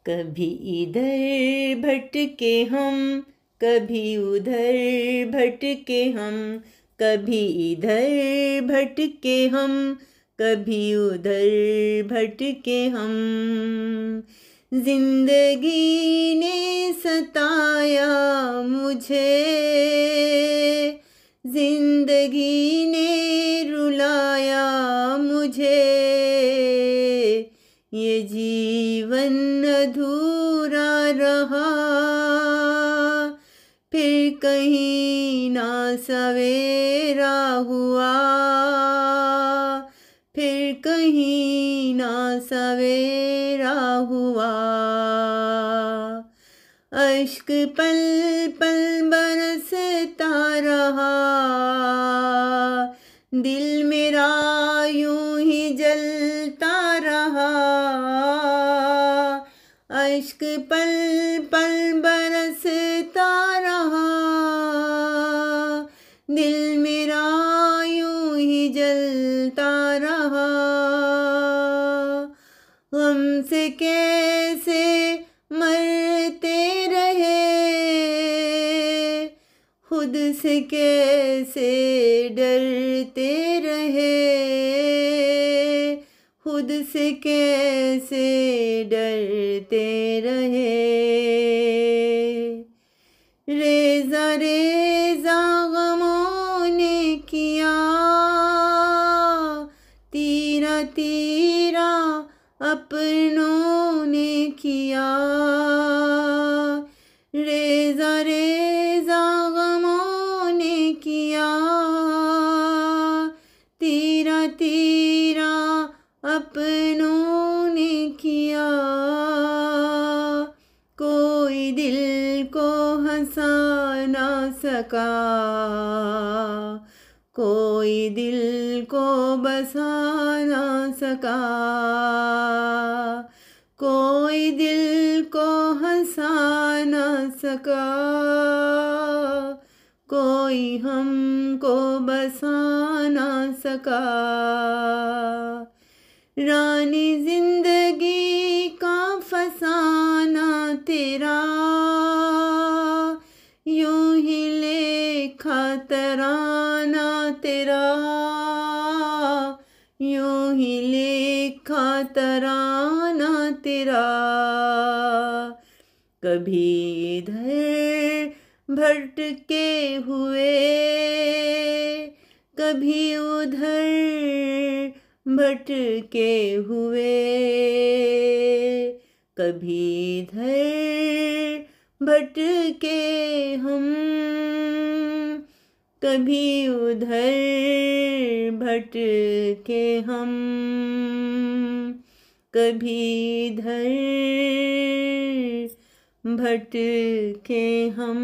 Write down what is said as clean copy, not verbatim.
कभी इधर भटके हम, कभी उधर भटके हम, कभी इधर भटके हम, कभी उधर भटके हम। जिंदगी ने सताया मुझे, जिंदगी ने रुलाया मुझे, ये जीवन अधूरा रहा, फिर कहीं ना सवेरा हुआ, फिर कहीं ना सवेरा हुआ। अश्क पल पल बरसता रहा, दिल मेरा यूं ही जलता रहा। अश्क पल पल बरसता रहा, दिल मेरा यूं ही जलता रहा। गम से कैसे मरते रहे, खुद से कैसे डरते रहे, खुद से कैसे डरते रहे। रेजा रेजा गमों ने किया, तीरा तीरा अपनों ने किया। रेजा रेजा गमों ने किया, तीरा तीरा अपनों ने किया। कोई दिल को हंसा ना सका, कोई दिल को बसा ना सका, कोई दिल को हंसा ना सका, कोई हमको बसा ना सका। रानी जिंदगी का फसाना तेरा, यूं ही लेखा तराना तेरा, यूं ही लेखा तराना तेरा। कभी इधर भटके हुए, कभी उधर भटके हुए, कभी इधर भटके हम, कभी उधर भटके हम, कभी इधर भटके हम।